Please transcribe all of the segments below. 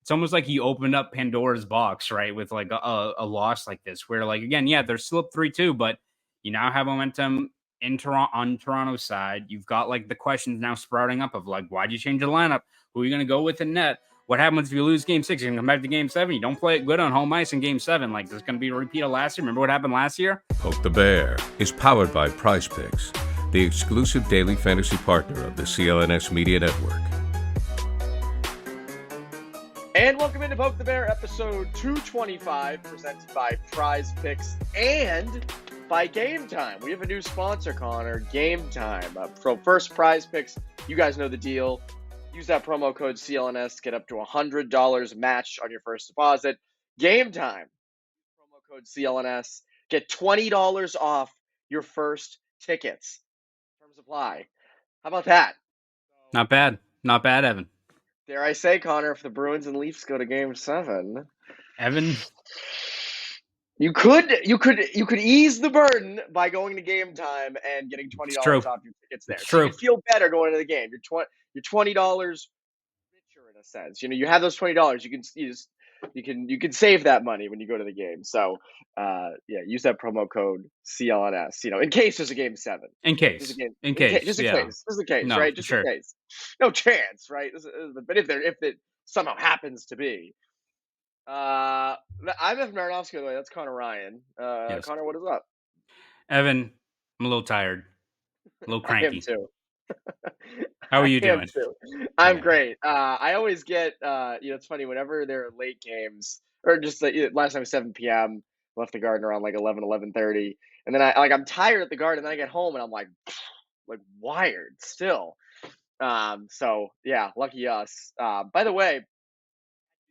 it's almost like you opened up Pandora's box, right? With like a loss like this, where like, again, yeah, they're still up 3-2, but you now have momentum in Toronto on Toronto's side. You've got like the questions now sprouting up of like, why'd you change the lineup? Who are you going to go with in net? What happens if you lose game 6? You're going to come back to game 7. You don't play it good on home ice in game 7. Like, there's going to be a repeat of last year. Remember what happened last year? Poke the Bear is powered by Prize Picks, the exclusive daily fantasy partner of the CLNS Media Network. And welcome into Poke the Bear, episode 225, presented by Prize Picks and by Game Time. We have a new sponsor, Connor, Game Time. So first, Prize Picks, you guys know the deal. Use that promo code CLNS to get up to $100 matched on your first deposit. Game Time, promo code CLNS, get $20 off your first tickets. Terms apply. How about that? Not bad. Not bad, Evan. Dare I say, Connor, if the Bruins and Leafs go to Game 7, Evan, you could ease the burden by going to Game Time and getting $20 off your tickets there. It's so true. you feel better going to the game. You're $20 richer in a sense. You know, you have those $20. You can save that money when you go to the game. So use that promo code CLNS. You know, in case there's a Game 7. In case, just in case, no, right? Just in case. No chance, right? But if it somehow happens to be. I'm Evan Marinofsky, by the way. That's Conor Ryan. Yes. Connor, what is up? Evan, I'm a little tired, a little cranky. I am too. How are you doing? I'm great. I always get, it's funny, whenever there are late games, or just last time was 7 p.m., left the garden around like 11:30, and then I'm tired at the garden, and then I get home, and I'm like wired still. So, yeah, lucky us. By the way,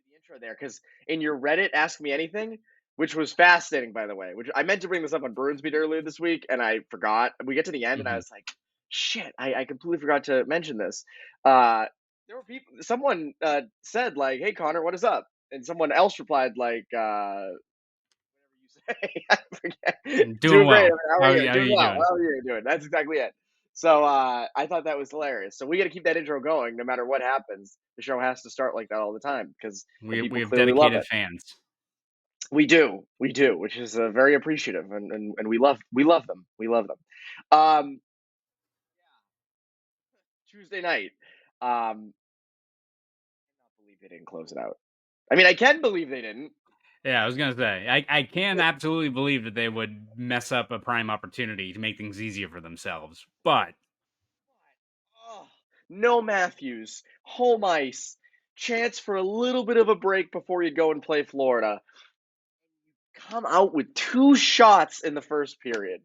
the intro there, because in your Reddit Ask Me Anything, which was fascinating, by the way, which I meant to bring this up on Bruins Beat earlier this week, and I forgot. We get to the end, and I was like, shit, I completely forgot to mention this. There were people, someone said, like, hey, Connor, what is up? And someone else replied, like, whatever you say. I forget. Doing well. Great. How are you? How Doing you well. doing? How are you doing? That's exactly it. So I thought that was hilarious. So we got to keep that intro going no matter what happens. The show has to start like that all the time because we have clearly love dedicated it. fans. We do, which is very appreciative, and we love them. We love them. Tuesday night. I cannot believe they didn't close it out. I mean, I can believe they didn't. Yeah, I was gonna say I can absolutely believe that they would mess up a prime opportunity to make things easier for themselves, but no Matthews, home ice, chance for a little bit of a break before you go and play Florida. You come out with 2 shots in the first period,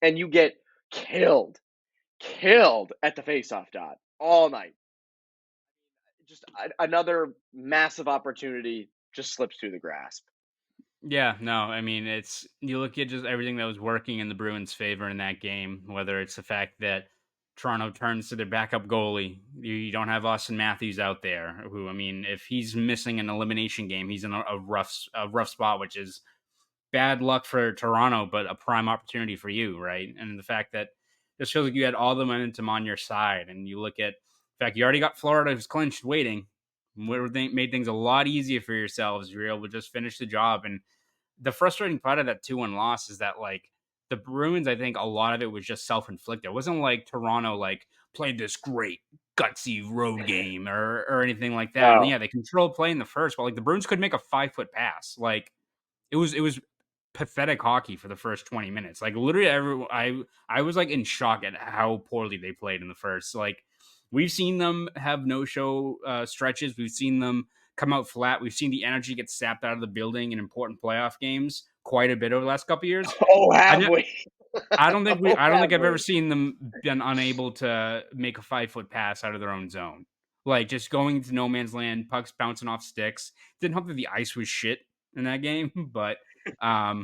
and you get killed at the faceoff dot all night. Just another massive opportunity just slips through the grasp. Yeah, no, I mean, you look at just everything that was working in the Bruins' favor in that game, whether it's the fact that Toronto turns to their backup goalie. You don't have Austin Matthews out there, who, I mean, if he's missing an elimination game, he's in a rough spot, which is bad luck for Toronto, but a prime opportunity for you, right? And the fact that this feels like you had all the momentum on your side, and you look at the fact you already got Florida who's clinched waiting, made things a lot easier for yourselves. You were able to just finish the job. And the frustrating part of that 2-1 loss is that, like, the Bruins, I think a lot of it was just self-inflicted. It wasn't like Toronto, like, played this great gutsy road game or anything like that. No. And yeah, they controlled play in the first, but like the Bruins could make a 5-foot pass. Like, it was pathetic hockey for the first 20 minutes. Like, literally I was like in shock at how poorly they played in the first. Like, we've seen them have no-show stretches. We've seen them come out flat. We've seen the energy get sapped out of the building in important playoff games quite a bit over the last couple of years. Oh, have we? I don't think I've ever seen them been unable to make a 5-foot pass out of their own zone. Like, just going into no man's land, pucks bouncing off sticks. Didn't help that the ice was shit in that game, but I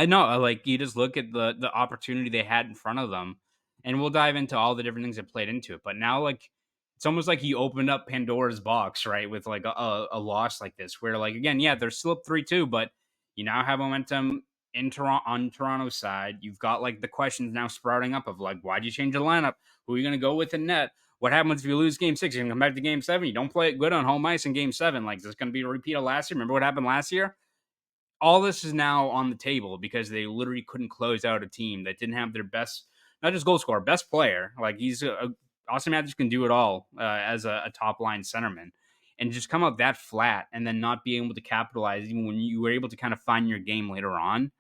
know, like, you just look at the opportunity they had in front of them, and we'll dive into all the different things that played into it. But now, like, it's almost like you opened up Pandora's box, right, with like a loss like this, where, like, again, yeah, they're still up 3-2, but you now have momentum in Toronto on Toronto's side. You've got like the questions now sprouting up of like, why'd you change the lineup? Who are you going to go with in net? What happens if you lose game 6? You're going to come back to game 7. You don't play it good on home ice in game 7. Like, is this going to be a repeat of last year? Remember what happened last year? All this is now on the table because they literally couldn't close out a team that didn't have their best, not just goal scorer, best player. Like, Austin Matthews can do it all as a top line centerman, and just come out that flat and then not be able to capitalize even when you were able to kind of find your game later on.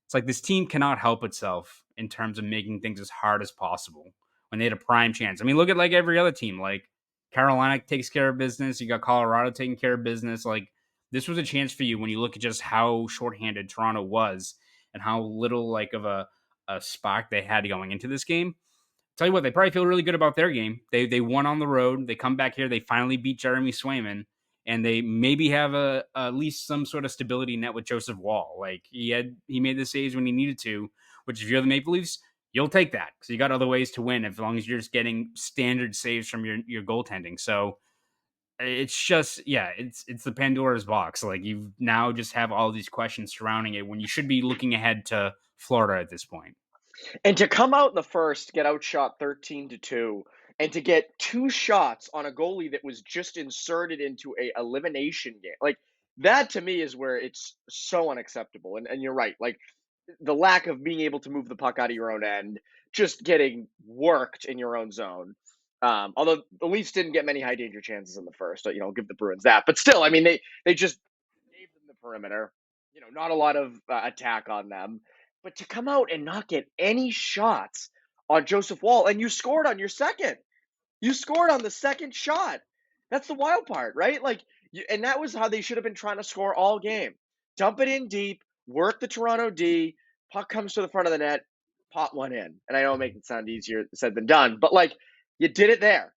It's like this team cannot help itself in terms of making things as hard as possible when they had a prime chance. I mean, look at like every other team. Like Carolina takes care of business. You got Colorado taking care of business. Like this was a chance for you when you look at just how shorthanded Toronto was and how little like of a spark they had going into this game. Tell you what, they probably feel really good about their game. They won on the road. They come back here. They finally beat Jeremy Swayman, and they maybe have at least some sort of stability net with Joseph Wall. Like he made the saves when he needed to. Which if you're the Maple Leafs, you'll take that because you got other ways to win as long as you're just getting standard saves from your goaltending. So it's just it's the Pandora's box. Like you now just have all these questions surrounding it when you should be looking ahead to Florida at this point. And to come out in the first, get outshot 13-2, and to get 2 shots on a goalie that was just inserted into a elimination game, like that to me is where it's so unacceptable. And you're right, like the lack of being able to move the puck out of your own end, just getting worked in your own zone. Although the Leafs didn't get many high danger chances in the first, I'll give the Bruins that. But still, I mean, they just gave them the perimeter. Not a lot of attack on them. But to come out and not get any shots on Joseph Wall, and you scored on your second. You scored on the second shot. That's the wild part, right? Like, and that was how they should have been trying to score all game. Dump it in deep, work the Toronto D, puck comes to the front of the net, pot one in. And I know it makes it sound easier said than done, but like, you did it there.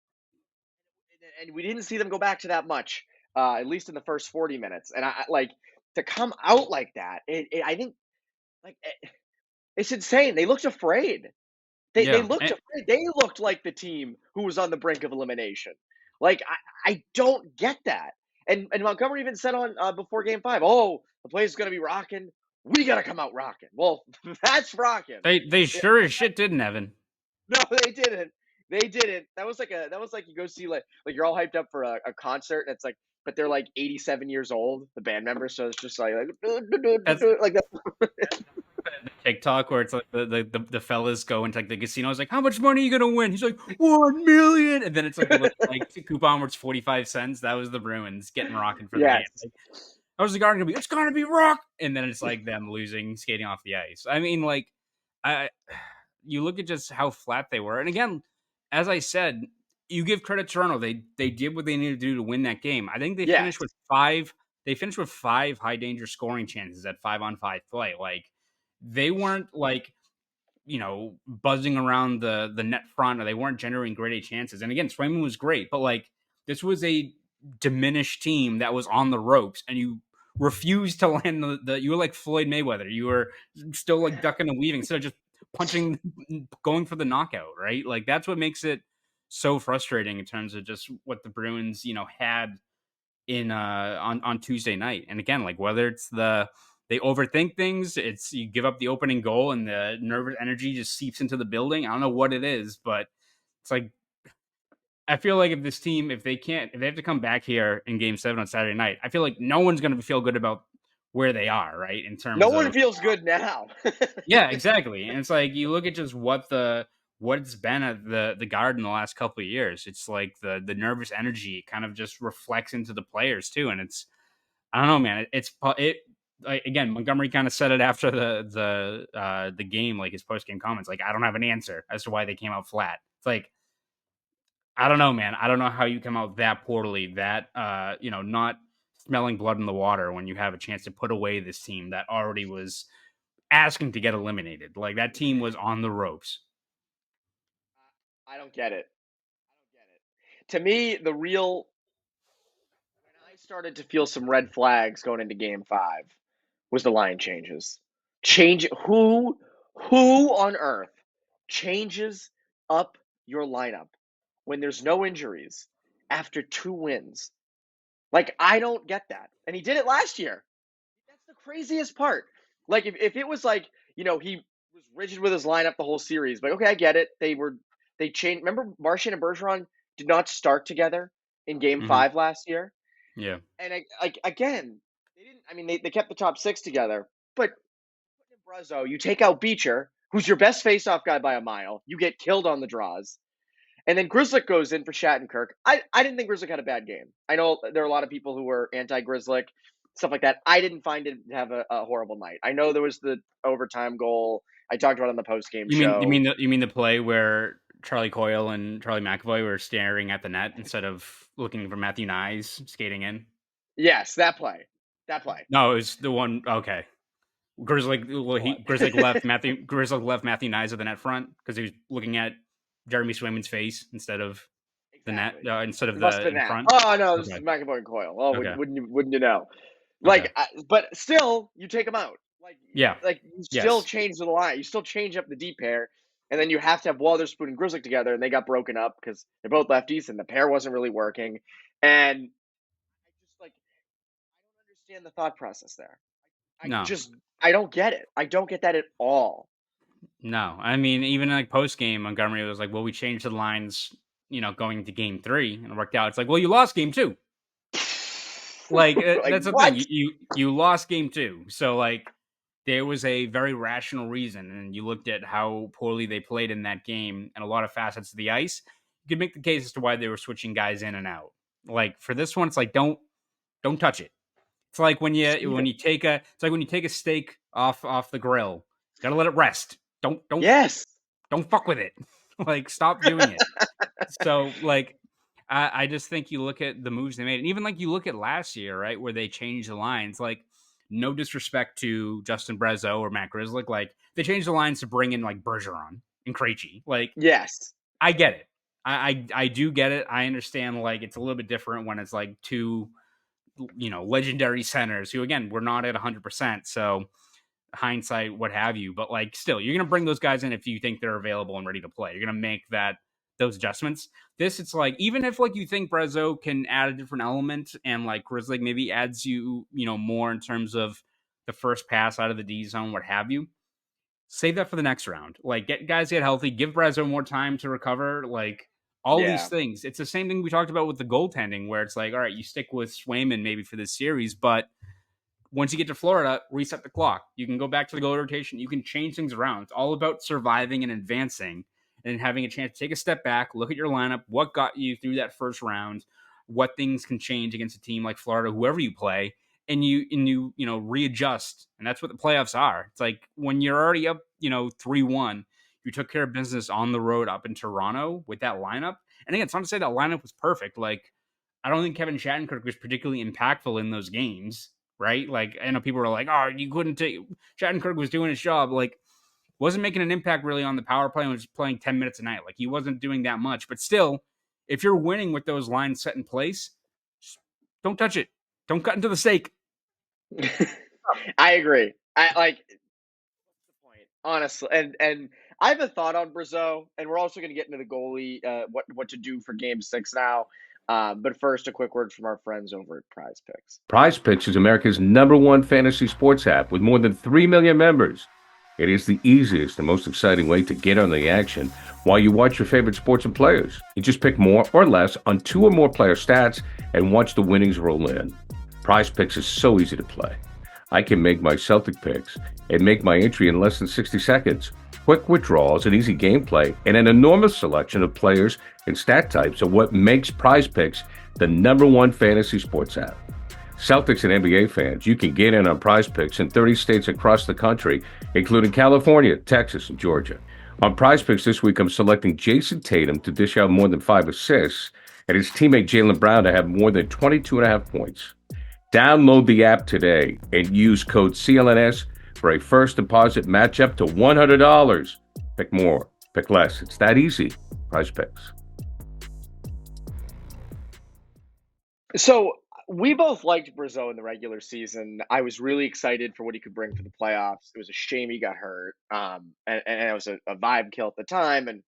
And we didn't see them go back to that much, at least in the first 40 minutes. And I like to come out like that. I think like it's insane. They looked afraid. They Yeah, looked afraid. They looked like the team who was on the brink of elimination. Like I don't get that. And Montgomery even said on before Game 5, "Oh, the place is going to be rocking. We got to come out rocking." Well, that's rocking. they sure as shit didn't, Evan. No, they didn't. They didn't. That was like you go see like you're all hyped up for a concert, and it's like, but they're like 87 years old, the band members. So it's just like That's like that. the TikTok where it's like the fellas go into like the casino. It's like, how much money are you gonna win? He's like, 1 million, and then it's like the little, like coupon where it's 45 cents. That was the Bruins getting rocking for the game. Yes. Like, how was the Garden gonna be? It's gonna be rock, and then it's like them losing, skating off the ice. I mean, like, you look at just how flat they were, and again, as I said, you give credit to Toronto. They did what they needed to do to win that game. I think they Yes. finished with 5. They finished with 5 high danger scoring chances at 5-on-5 play. Like they weren't like buzzing around the net front, or they weren't generating great chances. And again, Swayman was great, but like this was a diminished team that was on the ropes, and you refused to land the you were like Floyd Mayweather. You were still like ducking and weaving instead of just punching, going for the knockout, right? Like that's what makes it so frustrating in terms of just what the Bruins, had in on Tuesday night. And again, like whether it's they overthink things, it's you give up the opening goal and the nervous energy just seeps into the building. I don't know what it is, but it's like I feel like if they have to come back here in game 7 on Saturday night, I feel like no one's going to feel good about where they are, right? In terms No one of feels good now. yeah, exactly. And it's like you look at just what it's been at the Garden the last couple of years. It's like the nervous energy kind of just reflects into the players too, and it's I don't know, man. Like, again, Montgomery kind of said it after the game, like his post game comments, like I don't have an answer as to why they came out flat. It's like I don't know, man. I don't know how you come out that poorly, that not smelling blood in the water when you have a chance to put away this team that already was asking to get eliminated. Like that team was on the ropes. I don't get it. To me, when I started to feel some red flags going into Game 5 was the line changes. Who on earth changes up your lineup when there's no injuries after 2 wins? Like I don't get that. And he did it last year. That's the craziest part. Like if it was like, he was rigid with his lineup the whole series, but okay, I get it. They changed. Remember Marchand and Bergeron did not start together in Game Hmm. 5 last year. Yeah. And again, they didn't. I mean, they kept the top six together, but Brezzo, you take out Beecher, who's your best faceoff guy by a mile. You get killed on the draws. And then Grizzlick goes in for Shattenkirk. I didn't think Grizzlick had a bad game. I know there are a lot of people who were anti-Grizzlick, stuff like that. I didn't find it to have a horrible night. I know there was the overtime goal. I talked about it on the post-game show. You mean the play where Charlie Coyle and Charlie McAvoy were staring at the net instead of looking for Matthew Nyes skating in? Yes, that play. That play. No, it was the one. Okay, What? Grizzlick left Matthew Nyes at the net front because he was looking at Jeremy Swayman's face instead of the net, Exactly. instead of It must the have been in that. front. Oh no, this is Okay, McAvoy and Coyle. Oh, okay, wouldn't you know? okay. But still, you take them out. Yeah. Like you still Yes. change the line. You still change up the D pair, and then you have to have Wotherspoon and Grizzlick together, and they got broken up because they're both lefties, and the pair wasn't really working. And I just I don't understand the thought process there. No. I don't get it. I don't get that at all. No. I mean, even like post game, Montgomery was like, "Well, we changed the lines, going to game 3, and it worked out." It's like, "Well, you lost game 2." Like Like that's the thing. what? You lost game 2, so like there was a very rational reason, and you looked at how poorly they played in that game and a lot of facets of the ice. You could make the case as to why they were switching guys in and out. Like for this one, it's like don't touch it. It's like Save it. when you take a steak off the grill, gotta let it rest. Yes. Don't fuck with it. Like stop doing it. So like I just think you look at the moves they made, and even like you look at last year, right, where they changed the lines. Like, no disrespect to Justin Brezzo or Matt Grizzlick, like they changed the lines to bring in like Bergeron and Krejci. Like, Yes. I get it. I do get it. I understand. Like, it's a little bit different when it's like two, legendary centers who again we're not at 100%. So hindsight, what have you, but like still, you're gonna bring those guys in if you think they're available and ready to play. You're gonna make those adjustments. This, it's like even if like you think Brezzo can add a different element and like Grizzly maybe adds more in terms of the first pass out of the D zone, what have you. Save that for the next round. Like get healthy, give Brezzo more time to recover. Like all these Yeah. things. It's the same thing we talked about with the goaltending, where it's like, all right, you stick with Swayman maybe for this series, but once you get to Florida, reset the clock. You can go back to the goal rotation. You can change things around. It's all about surviving and advancing and having a chance to take a step back, look at your lineup, what got you through that first round, what things can change against a team like Florida, whoever you play, and you readjust. And that's what the playoffs are. It's like when you're already up, 3-1, you took care of business on the road up in Toronto with that lineup. And again, it's not to say that lineup was perfect. Like, I don't think Kevin Shattenkirk was particularly impactful in those games, right? Like, I know people were like, "Oh, you couldn't take." Shattenkirk was doing his job, like, wasn't making an impact really on the power play and was playing 10 minutes a night. Like, he wasn't doing that much. But still, if you're winning with those lines set in place, just don't touch it. Don't cut into the steak. I agree. I like the point, honestly. And I have a thought on Brazeau, and we're also going to get into the goalie, what to do for Game 6 now. But first, a quick word from our friends over at Prize Picks. Prize Picks is America's #1 fantasy sports app with more than 3 million members. It is the easiest and most exciting way to get on the action while you watch your favorite sports and players. You just pick more or less on 2 or more player stats and watch the winnings roll in. Prize Picks is so easy to play. I can make my Celtic picks and make my entry in less than 60 seconds. Quick withdrawals and easy gameplay and an enormous selection of players and stat types are what makes Prize Picks the #1 fantasy sports app. Celtics and NBA fans, you can get in on Prize Picks in 30 states across the country, including California, Texas, and Georgia. On Prize Picks this week, I'm selecting Jason Tatum to dish out more than 5 assists and his teammate Jaylen Brown to have more than 22.5 points. Download the app today and use code CLNS for a first deposit match up to $100. Pick more, pick less. It's that easy. Prize Picks. So we both liked Brazeau in the regular season. I was really excited for what he could bring for the playoffs. It was a shame he got hurt. And it was a vibe kill at the time. And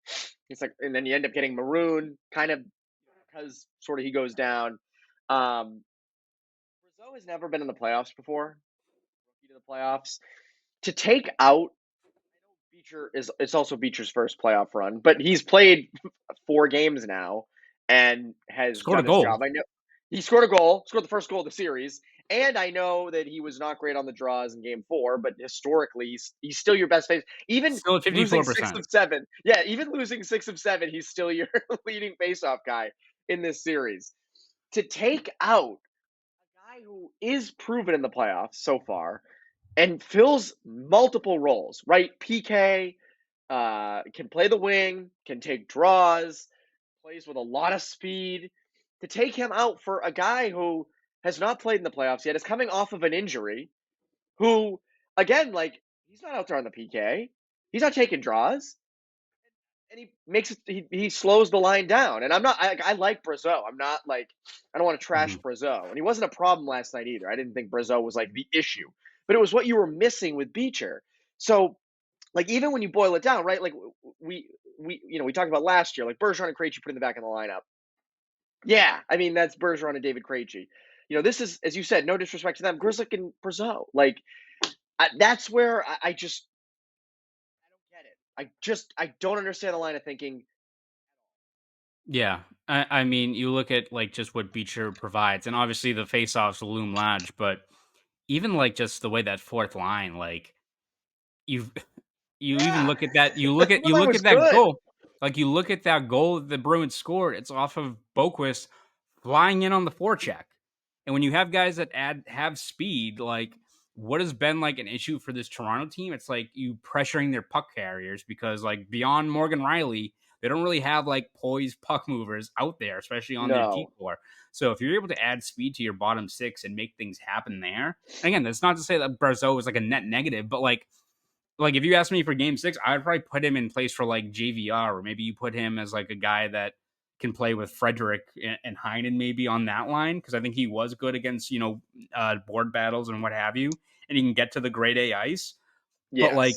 it's like, and then you end up getting Maroon kind of because sort of he goes down. Brazeau has never been in the playoffs before. Rookie to the playoffs. To take out Beecher it's also Beecher's first playoff run, but he's played 4 games now, and has Scored a done his goal. job. I know he scored a goal, scored the first goal of the series, and I know that he was not great on the draws in Game 4, but historically, he's still your best face. Even Still at losing 6 54%. of 7, yeah, even losing 6 of 7, he's still your leading faceoff guy in this series. To take out a guy who is proven in the playoffs so far and fills multiple roles, right? PK, can play the wing, can take draws, plays with a lot of speed. To take him out for a guy who has not played in the playoffs yet, is coming off of an injury, who, again, like, he's not out there on the PK. He's not taking draws. And he makes it, he slows the line down. And I like Brazeau. I'm not like, I don't want to trash Mhm. Brazeau. And he wasn't a problem last night either. I didn't think Brazeau was like the issue, but it was what you were missing with Beecher. So, like, even when you boil it down, right? Like, we talked about last year, like Bergeron and Krejci put in the back of the lineup. Yeah, I mean that's Bergeron and David Krejci. This is, as you said, no disrespect to them, Grzelcyk and Brazeau. Like, that's where I just I don't get it. I don't understand the line of thinking. Yeah. I mean, you look at like just what Beecher provides, and obviously the faceoffs loom large, but even like just the way that fourth line, like you you even Yeah, look at that, that line was that good. goal, like you look at that goal that the Bruins scored, it's off of Boquist flying in on the forecheck. And when you have guys that have speed, like what has been like an issue for this Toronto team, it's like you pressuring their puck carriers because like beyond Morgan Riley, they don't really have like poised puck movers out there, especially on their No, decor. So if you're able to add speed to your bottom six and make things happen there, and again, that's not to say that Brazeau is like a net negative, but like if you ask me for game 6, I'd probably put him in place for like JVR, or maybe you put him as like a guy that can play with Frederick and Heinen maybe on that line, because I think he was good against board battles and what have you, and he can get to the grade A ice. But yes, like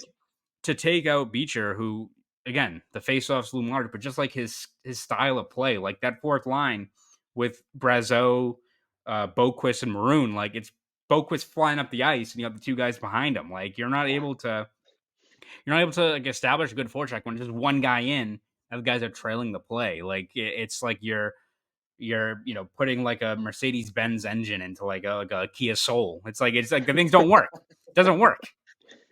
to take out Beecher, who again the faceoffs loom large, but just like his style of play, like that fourth line with Brazeau, Boquist, and Maroon, like it's Boquist flying up the ice, and you have the two guys behind him. Like you're not able to like establish a good forecheck when just one guy in, and the guys are trailing the play. Like it's like you're putting like a Mercedes Benz engine into like a Kia Soul. It's like the things don't work. It doesn't work.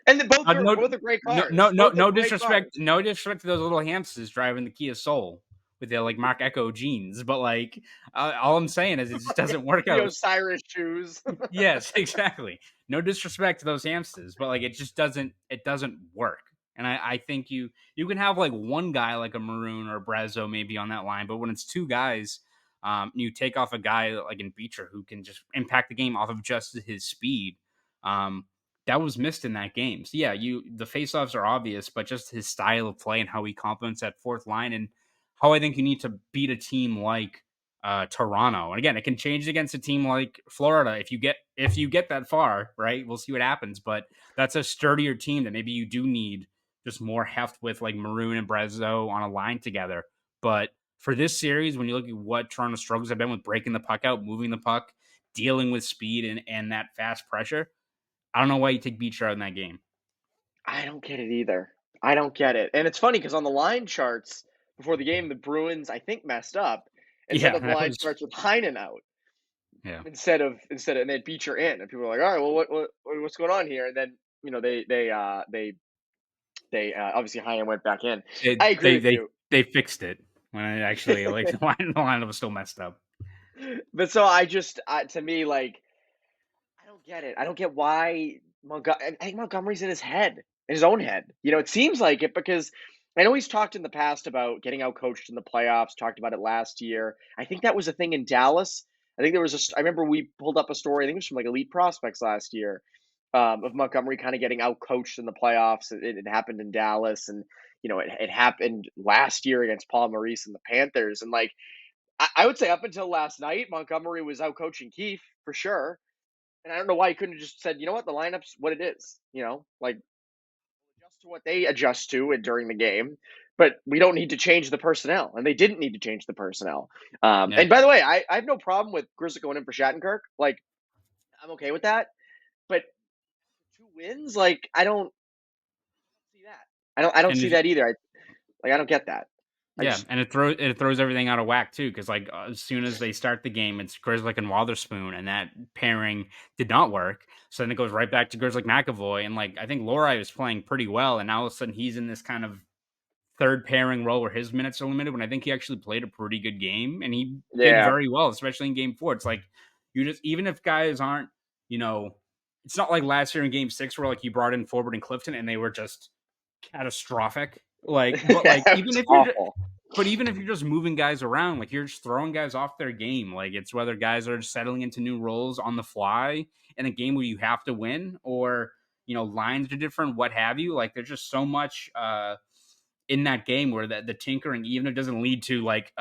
and both are No, both are great no, cars. no, no, Both are no great disrespect. cars. No disrespect to those little hamsters driving the Kia Soul with their like Mark Echo jeans, but like all I'm saying is it just doesn't work The out. Osiris shoes. Yes, exactly. No disrespect to those hamsters, but like it doesn't work. And I think you can have like one guy like a Maroon or a Brazo maybe on that line, but when it's two guys, you take off a guy like in Beecher who can just impact the game off of just his speed. Um, that was missed in that game. So yeah, the faceoffs are obvious, but just his style of play and how he complements that fourth line and how I think you need to beat a team like Toronto. And again, it can change against a team like Florida if you get that far, right? We'll see what happens, but that's a sturdier team that maybe you do need just more heft with like Maroon and Brazeau on a line together. But for this series, when you look at what Toronto's struggles have been with breaking the puck out, moving the puck, dealing with speed and that fast pressure, I don't know why you take Beecher out in that game. I don't get it either. I don't get it. And it's funny because on the line charts before the game, the Bruins, I think, messed up and set Yeah, up the that line was charts with Heinen out yeah. instead of and they had Beecher in. And people were like, all right, well, what's going on here? And then, they obviously Heinen went back in. They I agree they with they you. they fixed it when it actually like the line was still messed up. But so to me, like, I don't get it. I don't get why I think Montgomery's in his head, in his own head. It seems like it because I know he's talked in the past about getting out coached in the playoffs. Talked about it last year. I think that was a thing in Dallas. I think there was I remember we pulled up a story. I think it was from like Elite Prospects last year, of Montgomery kind of getting out coached in the playoffs. It happened in Dallas, and it happened last year against Paul Maurice and the Panthers. And like I would say, up until last night, Montgomery was out coaching Keefe for sure. And I don't know why he couldn't have just said, you know what, the lineup's what it is, like adjust to what they adjust to during the game, but we don't need to change the personnel. And they didn't need to change the personnel. Yeah. And by the way, I have no problem with Grzelcyk going in for Shattenkirk. Like, I'm okay with that. But 2 wins, like, I don't see that. I don't And see if that either. I don't get that. Yeah, and it throws everything out of whack too, because like as soon as they start the game, it's Grizzlick and Wotherspoon, and that pairing did not work. So then it goes right back to Grizzlick McAvoy, and like I think Lori was playing pretty well, and now all of a sudden he's in this kind of third pairing role where his minutes are limited. When I think he actually played a pretty good game, and he did Yeah. very well, especially in Game 4. It's like you just even if guys aren't, it's not like last year in Game 6 where like you brought in Forward and Clifton and they were just catastrophic. Like, but like even if you're awful. but even if you're just moving guys around, like you're just throwing guys off their game. Like it's whether guys are settling into new roles on the fly in a game where you have to win, or lines are different, what have you. Like there's just so much in that game where the tinkering, even if it doesn't lead to like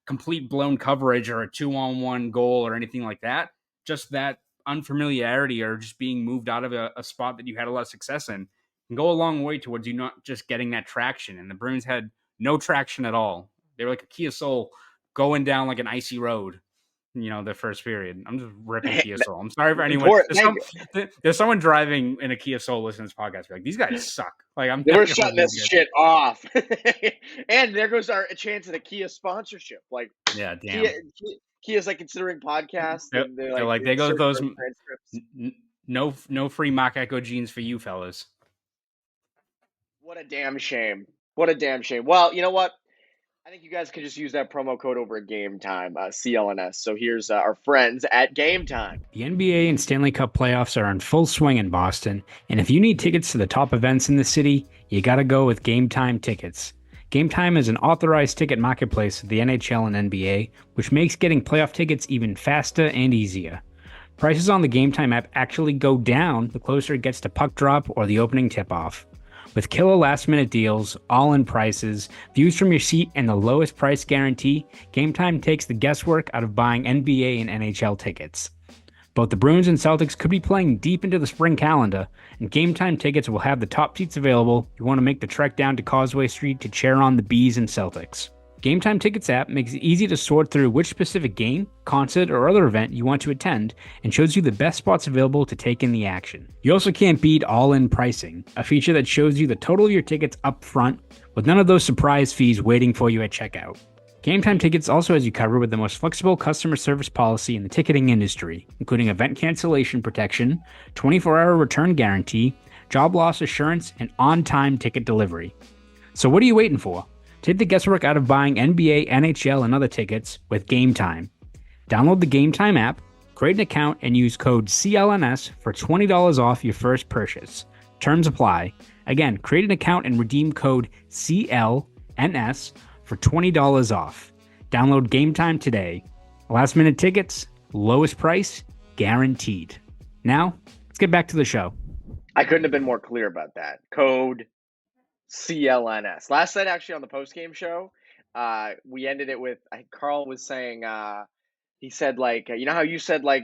complete blown coverage or a 2-on-1 goal or anything like that, just that unfamiliarity or just being moved out of a spot that you had a lot of success in can go a long way towards you not just getting that traction. And the Bruins had no traction at all. They were like a Kia Soul going down like an icy road, the first period. I'm just ripping Kia Soul. I'm sorry for anyone. There's someone driving in a Kia Soul listening to this podcast. Like, these guys suck. Like, we're shutting this shit off. And there goes our chance at a Kia sponsorship. Like, yeah, damn. Kia's like considering podcasts. And they're like they go those no free Mach Echo jeans for you fellas. What a damn shame. What a damn shame. Well, you know what? I think you guys could just use that promo code over at Game Time, CLNS. So here's our friends at Game Time. The NBA and Stanley Cup playoffs are in full swing in Boston, and if you need tickets to the top events in the city, you gotta go with Game Time tickets. Game Time is an authorized ticket marketplace of the NHL and NBA, which makes getting playoff tickets even faster and easier. Prices on the Game Time app actually go down the closer it gets to puck drop or the opening tip-off. With killer last-minute deals, all-in prices, views from your seat, and the lowest price guarantee, Game Time takes the guesswork out of buying NBA and NHL tickets. Both the Bruins and Celtics could be playing deep into the spring calendar, and Game Time tickets will have the top seats available if you want to make the trek down to Causeway Street to cheer on the Bees and Celtics. Game Time Tickets app makes it easy to sort through which specific game, concert, or other event you want to attend and shows you the best spots available to take in the action. You also can't beat all-in pricing, a feature that shows you the total of your tickets up front with none of those surprise fees waiting for you at checkout. Game Time Tickets also has you covered with the most flexible customer service policy in the ticketing industry, including event cancellation protection, 24-hour return guarantee, job loss assurance, and on-time ticket delivery. So what are you waiting for? Take the guesswork out of buying NBA, NHL, and other tickets with Game Time. Download the Game Time app, create an account, and use code CLNS for $20 off your first purchase. Terms apply. Again, create an account and redeem code CLNS for $20 off. Download Game Time today. Last minute tickets, lowest price, guaranteed. Now, let's get back to the show. I couldn't have been more clear about that. Code CLNS. Last night, actually, on the post-game show, we ended it with, Carl was saying, he said, like, you know how you said, like,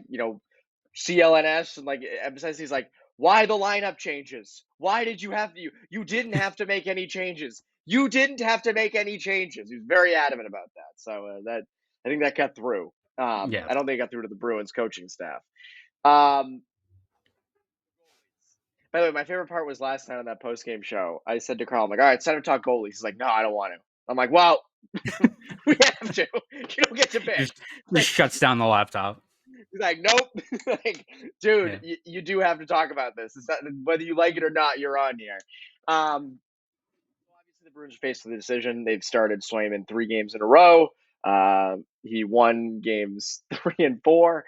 CLNS, and, like, emphasize, he's like, why the lineup changes? Why did you have to, you didn't have to make any changes. You didn't have to make any changes. He was very adamant about that. So I think that got through. Yeah. I don't think it got through to the Bruins coaching staff. By the way, my favorite part was last night on that post-game show. I said to Carl, I'm like, all right, it's time to talk goalies. He's like, no, I don't want to. I'm like, well, we have to. You don't get to pick. Just shuts down the laptop. He's like, nope. Like, dude, yeah. you do have to talk about this. It's not, whether you like it or not, you're on here. Obviously, the Bruins are faced with the decision. They've started Swayman 3 games in a row. He won games 3 and 4.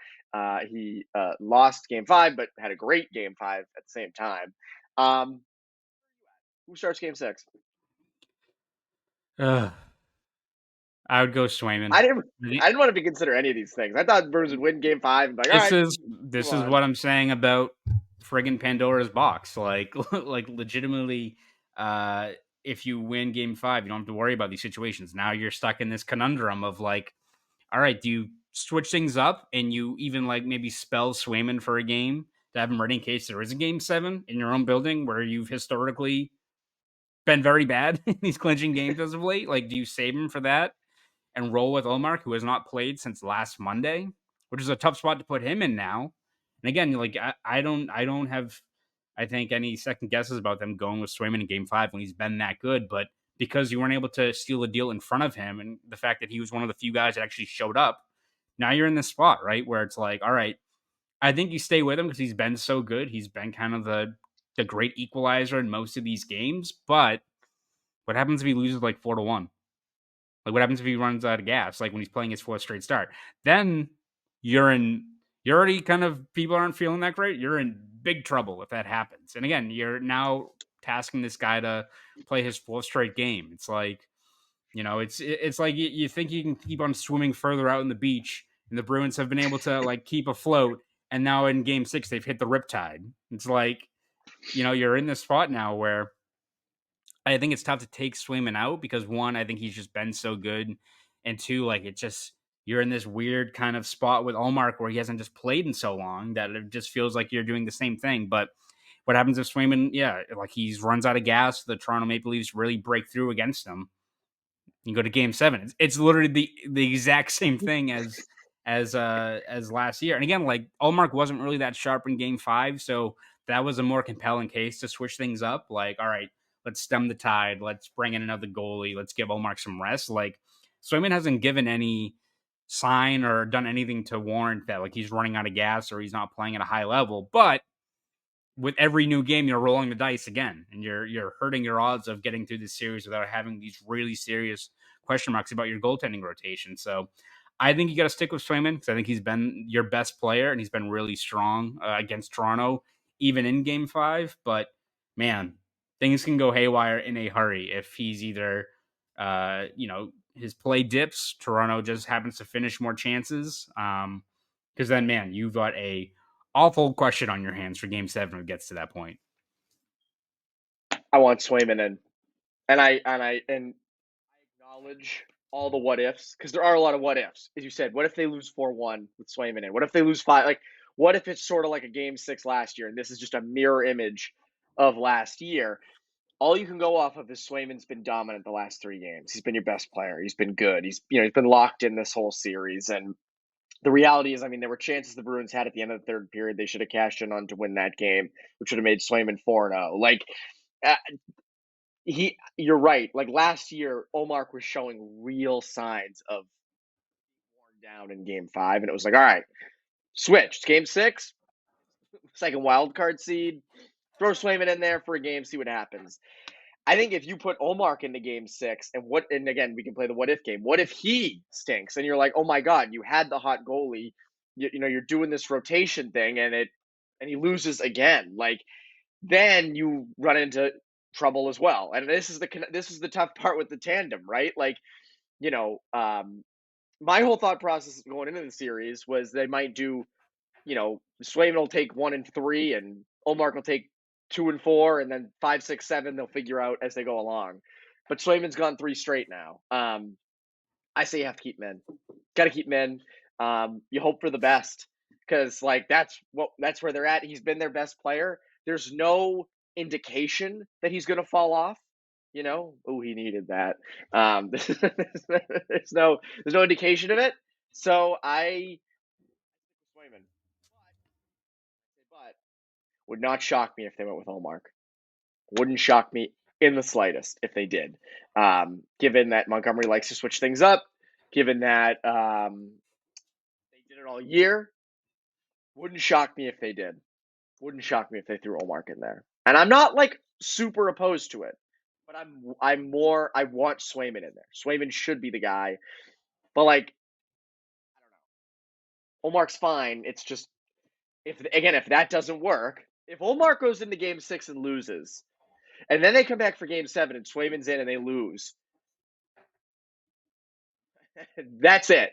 He lost game 5, but had a great game 5 at the same time. Who starts game 6? I would go Swayman. I didn't want to consider any of these things. I thought Bruins would win game 5. And be like, this is what I'm saying about friggin' Pandora's box. Like legitimately, if you win game 5, you don't have to worry about these situations. Now you're stuck in this conundrum of like, all right, do you switch things up and you even like maybe spell Swayman for a game to have him ready in case there is a game 7 in your own building where you've historically been very bad in these clinching games as of late? Like, do you save him for that and roll with Omar, who has not played since last Monday, which is a tough spot to put him in now? And again, like I don't have, I think, any second guesses about them going with Swayman in game 5 when he's been that good. But because you weren't able to steal a deal in front of him, and the fact that he was one of the few guys that actually showed up. Now you're in this spot, right, where it's like, all right, I think you stay with him because he's been so good. He's been kind of the great equalizer in most of these games. But what happens if he loses like 4-1? Like, what happens if he runs out of gas? Like when he's playing his fourth straight start, then you're already kind of, people aren't feeling that great. You're in big trouble if that happens. And again, you're now tasking this guy to play his fourth straight game. It's like, it's like you think you can keep on swimming further out in the beach, and the Bruins have been able to like keep afloat. And now in Game 6, they've hit the riptide. It's like, you're in this spot now where I think it's tough to take Swayman out because, one, I think he's just been so good, and two, like, you're in this weird kind of spot with Ullmark where he hasn't just played in so long that it just feels like you're doing the same thing. But what happens if Swayman, like he runs out of gas, the Toronto Maple Leafs really break through against him? You go to Game 7. It's literally the exact same thing as last year. And again, like Ullmark wasn't really that sharp in Game 5, so that was a more compelling case to switch things up. Like, all right, let's stem the tide. Let's bring in another goalie. Let's give Ullmark some rest. Like, Swayman hasn't given any sign or done anything to warrant that like he's running out of gas or he's not playing at a high level. But with every new game, you're rolling the dice again, and you're hurting your odds of getting through this series without having these really serious question marks about your goaltending rotation. So I think you got to stick with Swayman because I think he's been your best player, and he's been really strong against Toronto, even in Game 5. But man, things can go haywire in a hurry if he's either, his play dips, Toronto just happens to finish more chances. Because then, man, you've got a awful question on your hands for Game 7 if it gets to that point. I want Swayman in, and I acknowledge all the what ifs because there are a lot of what ifs. As you said, what if they lose 4-1 with Swayman in? What if they lose 5? Like, what if it's sort of like a Game 6 last year, and this is just a mirror image of last year? All you can go off of is Swayman's been dominant the last 3 games. He's been your best player. He's been good. He's been locked in this whole series, and the reality is, I mean, there were chances the Bruins had at the end of the third period. They should have cashed in on to win that game, which would have made Swayman 4-0. Like, you're right. Like last year, Ullmark was showing real signs of worn down in Game 5, and it was like, all right, switch. It's Game 6, second wild card seed. Throw Swayman in there for a game, see what happens. I think if you put Ullmark into Game 6, and again, we can play the what if game. What if he stinks? And you're like, oh my God, you had the hot goalie. You're doing this rotation thing, and he loses again. Like, then you run into trouble as well. And this is the tough part with the tandem, right? Like, my whole thought process going into the series was they might do, Swayman will take 1 and 3, and Ullmark will take 2 and 4, and then 5, 6, 7 they'll figure out as they go along. But Swayman's gone 3 straight now. I say you have to keep him in. Got to keep him in. You hope for the best because like that's where they're at. He's been their best player. There's no indication that he's going to fall off. Oh, he needed that. There's no indication of it. So I Swayman, but would not shock me if they went with Ullmark. Wouldn't shock me in the slightest if they did. Given that Montgomery likes to switch things up, given that they did it all year, wouldn't shock me if they did. Wouldn't shock me if they threw Ullmark in there. And I'm not like super opposed to it, but I want Swayman in there. Swayman should be the guy. But like, I don't know. Ullmark's fine. It's just if that doesn't work, if Ullmark goes into Game 6 and loses, and then they come back for Game 7 and Swayman's in and they lose, that's it.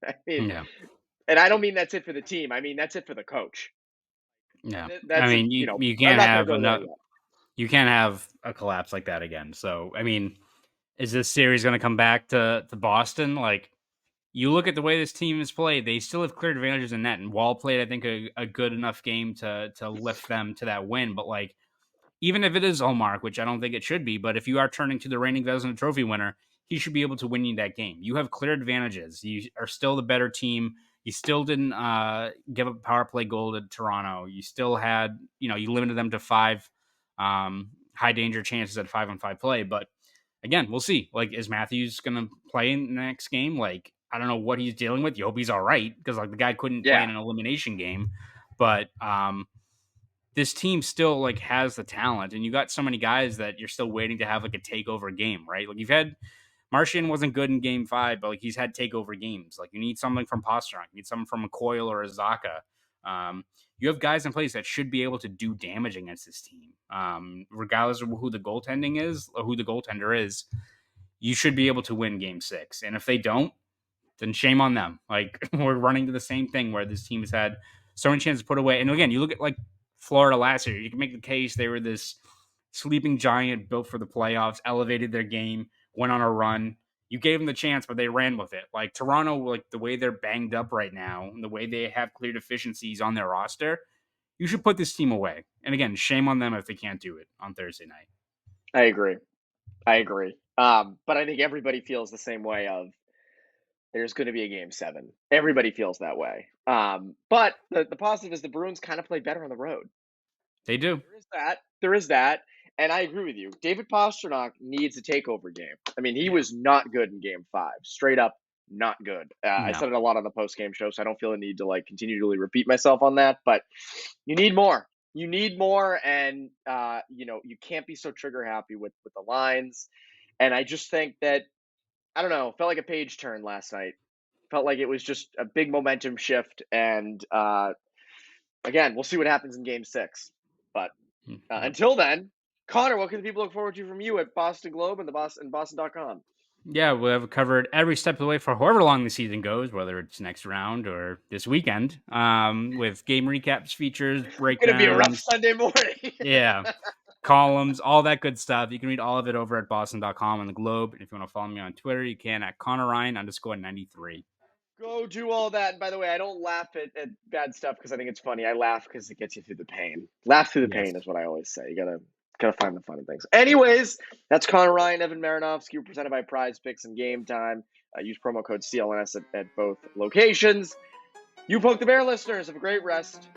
I mean, Yeah. And I don't mean that's it for the team. I mean that's it for the coach. Yeah. That's, I mean, you I'm can't not gonna have go there enough. yet. You can't have a collapse like that again. So, I mean, is this series going to come back to Boston? Like, you look at the way this team has played, they still have clear advantages in net. And Wall played, I think, a good enough game to lift them to that win. But, like, even if it is Ullmark, which I don't think it should be, but if you are turning to the reigning Vezina Trophy winner, he should be able to win you that game. You have clear advantages. You are still the better team. You still didn't give up a power play goal to Toronto. You still had, you limited them to 5 high danger chances at 5-on-5 play. But again, we'll see. Like, is Matthews going to play in the next game? Like, I don't know what he's dealing with. You hope he's all right because like the guy couldn't play in an elimination game, but this team still like has the talent, and you got so many guys that you're still waiting to have like a takeover game, right? Like you've had Martian wasn't good in game 5, but like he's had takeover games. Like you need something from Pastrnak, you need something from a Coyle or a Zaka. You have guys in place that should be able to do damage against this team, regardless of who the goaltending is or who the goaltender is. You should be able to win game 6, and if they don't, then shame on them. Like we're running to the same thing where this team has had so many chances to put away. And again, you look at like Florida last year, you can make the case they were this sleeping giant built for the playoffs, elevated their game, went on a run. You gave them the chance, but they ran with it. Like Toronto, like the way they're banged up right now, and the way they have clear deficiencies on their roster, you should put this team away. And again, shame on them if they can't do it on Thursday night. I agree. But I think everybody feels the same way of there's going to be a game 7. Everybody feels that way. But the positive is the Bruins kind of play better on the road. They do. There is that. And I agree with you. David Pastrnak needs a takeover game. I mean, he was not good in game 5. Straight up not good. No. I said it a lot on the post-game show, so I don't feel the need to like continually repeat myself on that. But you need more. You need more, and you can't be so trigger happy with the lines. And I just think that, I don't know, felt like a page turn last night. Felt like it was just a big momentum shift. And again, we'll see what happens in game 6. But until then, Connor, what can people look forward to from you at Boston Globe and Boston.com? Yeah, we'll have covered every step of the way for however long the season goes, whether it's next round or this weekend, with game recaps, features, breakdowns. It's going to be a rough Sunday morning. Yeah. Columns, all that good stuff. You can read all of it over at Boston.com and the Globe. And if you want to follow me on Twitter, you can at Conor Ryan _93. Go do all that. And by the way, I don't laugh at bad stuff because I think it's funny. I laugh because it gets you through the pain. Laugh through the pain is what I always say. You gotta find the fun in things. Anyways, that's Conor Ryan, Evan Marinofsky, presented by Prize Picks and Game Time. Use promo code CLNS at both locations. You Poke the Bear listeners, have a great rest